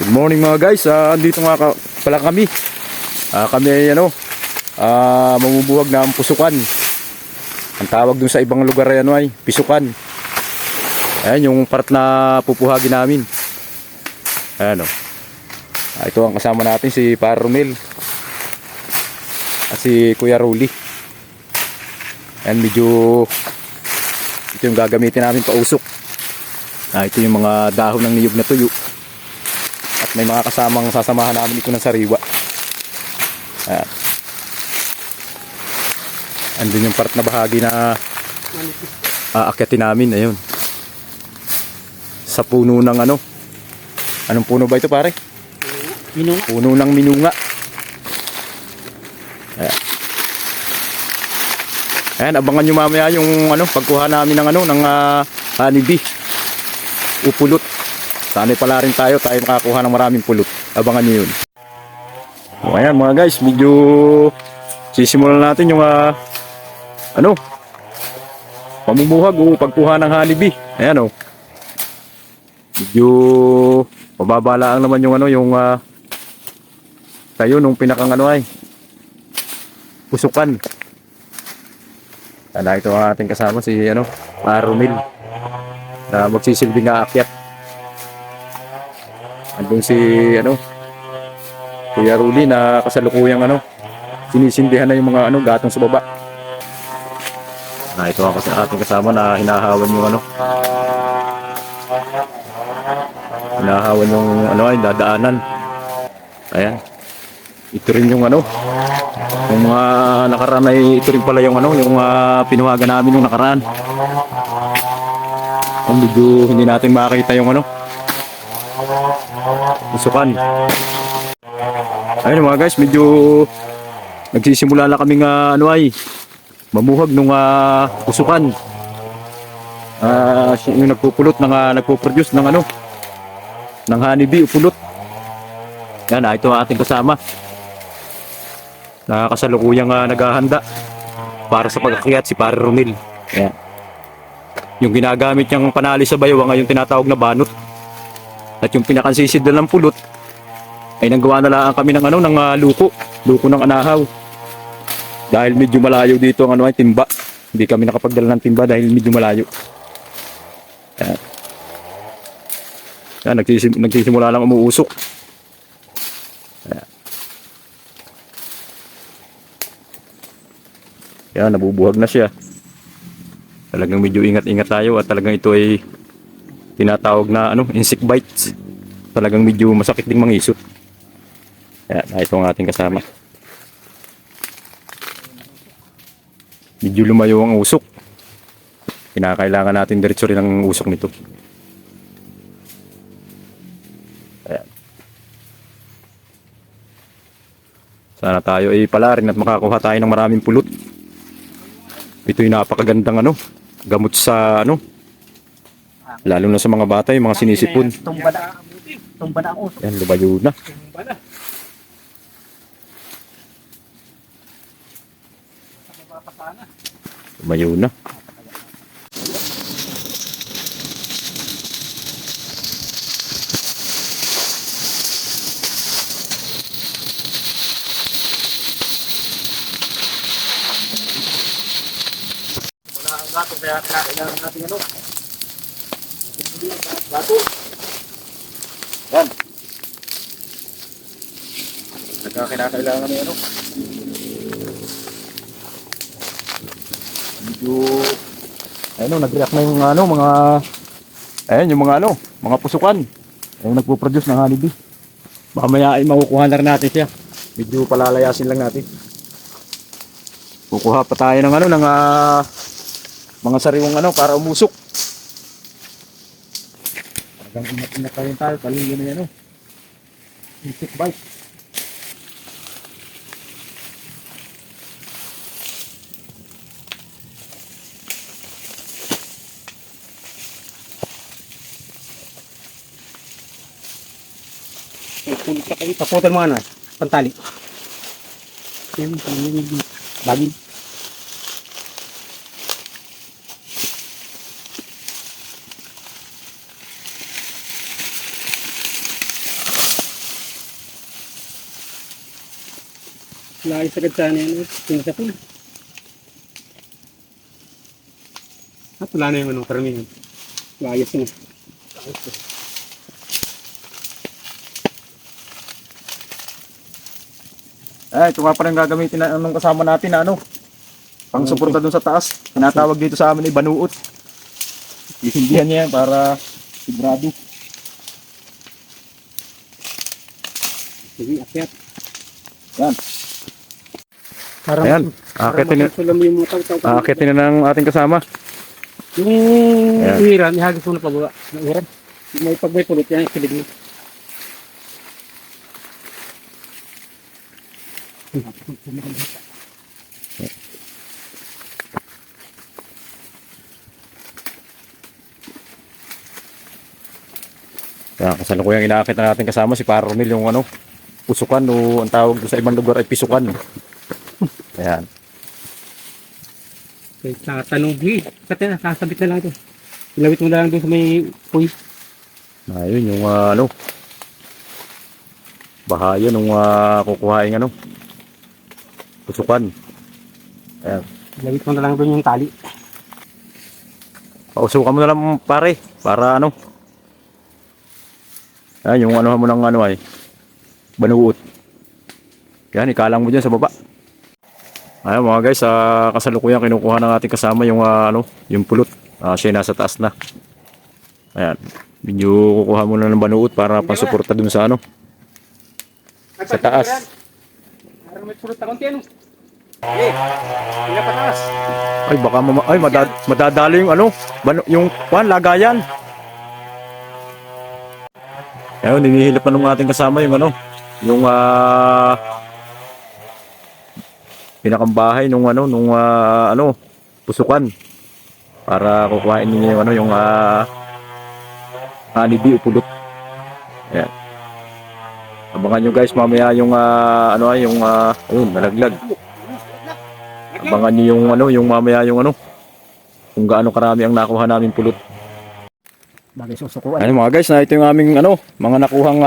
Good morning mga guys. Andito nga pala kami. Kami ay mamumuhag ng pusukan. Ang tawag dun sa ibang lugar ay pisukan. Ayan yung part na pupuhagin namin. Ayan o. Ito ang kasama natin si Par Romel at si Kuya Ruli. Ayan, medyo ito yung gagamitin namin pausok. Ito yung mga dahon ng niyog na tuyo. At may mga kasamang sasamahan namin ito ng sariwa. Ayan. Andun yung part na bahagi na aakyatin namin. Ayun. Sa puno ng anong puno ba ito pare? Minunga. Puno ng minunga. Ayan. Ayan, abangan nyo mamaya yung pagkuha namin ng ng honeybee. Upulot. Sana'y pala rin tayo makakuha ng maraming pulot. Abangan nyo yun. So, ayan mga guys, medyo sisimulan natin yung pamumuhag o pagkuha ng honeybee. Ayan medyo pababala naman yung tayo nung pinakang pusukan. Ito ang ating kasama si Par Romel na magsisilbing aakyat. Andun si Kuya Ruli na kasalukuyang sinisindihan na yung mga gatong sa baba. Ito ang ating kasama na hinahawan yung hinahawan yung ay dadaanan. Ayan. Ito rin yung yung mga nakaraan ay ito rin pala yung yung pinuhagan namin yung nakaraan. Medyo hindi natin makita yung pusukan. Ayun mga guys, medyo nagsisimula na kaming mamuhag nung pusukan. Yung nagpupulot nagpo-produce ng ng honeybee upulot. Yan, ito ang ating kasama. Kasalukuyang naghahanda para sa pag-akyat si Par Romel. Yan. Yung ginagamit niyang panali sa bayaw ngayon tinatawag na banot. At yung pinakansisid ng pulot ay nanggawa na lang kami ng ng luko ng anahaw. Dahil medyo malayo dito ang timba. Hindi kami nakapagdala ng timba dahil medyo malayo. Yan. Yan, nagsisimula lang umuusok. Yan. Yan, nabubuhag na siya. Talagang medyo ingat-ingat tayo at talagang ito ay tinatawag na insect bites. Talagang medyo masakit ding mangisot. Yan, ito ang ating kasama. Medyo lumayo ang usok. Kinakailangan natin diretso rin ang usok nito. Ayan. Sana tayo ay pala rin at makakuha tayo ng maraming pulot. Ito yung napakagandang gamot sa lalo na sa mga bata, yung mga sinisipon. Tumba na ang usok. Yan, lumayo na. Lumayo na. Gato kaya kailangan natin gato. Yan. Kinakailangan ni medyo nag-react na yung mga yung mga pusukan. Ayun, nagpo-produce ng honeybee. Baka maya ay makukuha na rin natin siya. Medyo palalayasin lang natin. Kukuha pa tayo ng ng mga sariwang para umusok. Talagang ingat-ingat pa rin tayo. Palingo na yan insect bite. Taputan mo pantali. Yan, bagin. Layas agad sana yan. Tingin sa pool. At wala na yung anong karamihan. Layas na. Ito nga pala yung gagamitin na anong kasama natin na ano. Pang suporta dun sa taas. Tinatawag dito sa amin ay banuot. Isindihan niya yan para sigurado. Sige, akyat. Yan. Parang, Ayan, aakitin na- sulam yung mga tao. Aakitin na ng ating kasama. Yung Ayan. uhiran, ihagis mo na pababa. Yung uhiran. Pag may pulot yan, kilig mo. Kaya kasalukuyang inaakit na natin kasama si Pare Romel yung ano, pusukan o ang tawag doon sa ibang lugar ay pisukan. Ayan. Okay, tatanong, kasi nasasabit na lang ito. Ilawit mo na lang doon sa may puy. Ayun yung ano, bahaya nung kukuhain ano, pusukan. Ayan. Ilawit mo na lang doon yung tali. Pausukan mo na lang pare, para ano. Ayan, yung ano mo ng ano ay, banuot. Yan, ikalang mo dyan sa baba. Ayan mga guys, kasalukuyan kinukuha ng ating kasama yung ano, yung pulot. Siya nasa taas na. Ayan, medyo kukuha mo na ng banuot para pansuporta dun sa ano, sa taas. Parang may pulot na konti ano. Hindi pa taas. Ay baka madadali yung ano, yung lagayan. Ayun, hinihilip pa ng ating kasama yung ano, yung pinakambahay nung ano, pusukan. Para kukuhain niya yung ano, yung honeybee o pulot. Ayan. Abangan nyo guys mamaya yung ayun, nalaglag. Abangan nyo yung ano, yung mamaya yung ano, kung gaano karami ang nakuha namin pulot. Bagay susukuan. Ano mga guys, na ito yung aming ano, mga nakuhang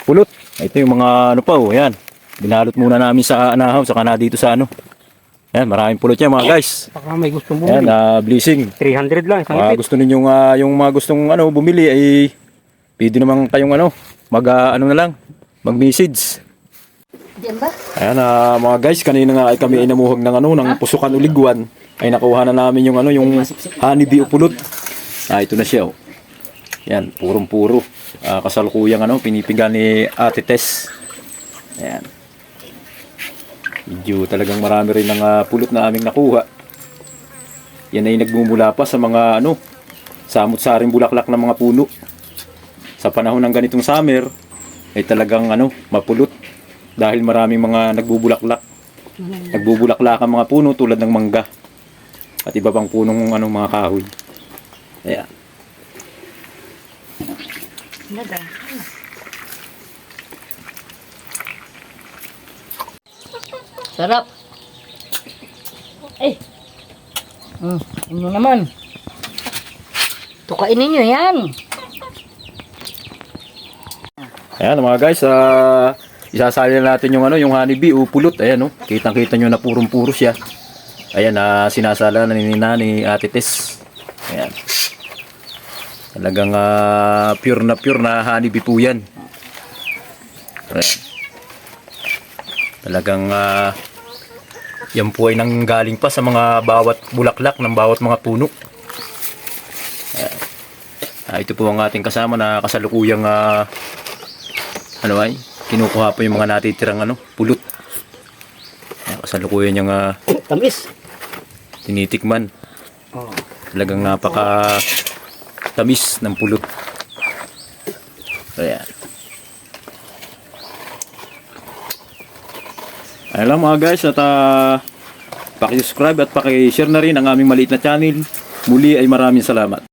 pulot. Ito yung mga ano pa, yan. Binalot muna namin sa anahaw, saka na dito sa ano. Yan, maraming pulot yan mga guys. Baka may gusto mo. Yan, blessing. 300 lang, isang ipit. Gusto ninyong yung mga gustong ano bumili ay pwede naman kayong ano, ano na lang, mag-message. Diyan ba? Ayan mga guys, kanina nga ay kami inamuhag ng ano, ng pusukan uligwan. Ay nakuha na namin yung ano, yung honeybee o pulot. Ito na siya oh. Yan, purong-puro. Kasalukuyang ano, pinipiga ni Ate Tess. Ayan. Medyo talagang marami rin ng pulot na aming nakuha. Yan ay nagmumula pa sa mga ano, samot-saring bulaklak ng mga puno. Sa panahon ng ganitong summer, ay talagang ano, mapulot. Dahil maraming mga nagbubulaklak. Nagbubulaklak ang mga puno tulad ng mangga. At iba pang punong ano, mga kahoy. Ayan. Nada. Sarap. Eh. Ano naman? Tukain ninyo yan. Ayan mga guys, isasali na natin yung ano, yung honeybee o pulot. Ayan oh, kitang-kita nyo na purong-puro siya. Ayan, sinasala na ni Ate Tess. Ayan. Talagang pure na honeybee po yan. Ayan. Talagang yan po ay nanggaling pa sa mga bawat bulaklak ng bawat mga puno. Ayan. Ito po ang ating kasama na kasalukuyang ano ay, kinukuha po yung mga natitirang ano, pulot. Ayan, kasalukuyan yung Tamis. tinitikman. Oh. Talagang napaka tamis ng pulot. Ayan. Ayan lang mga guys, at paki-subscribe at paki-share na rin ang aming maliit na channel. Muli ay maraming salamat.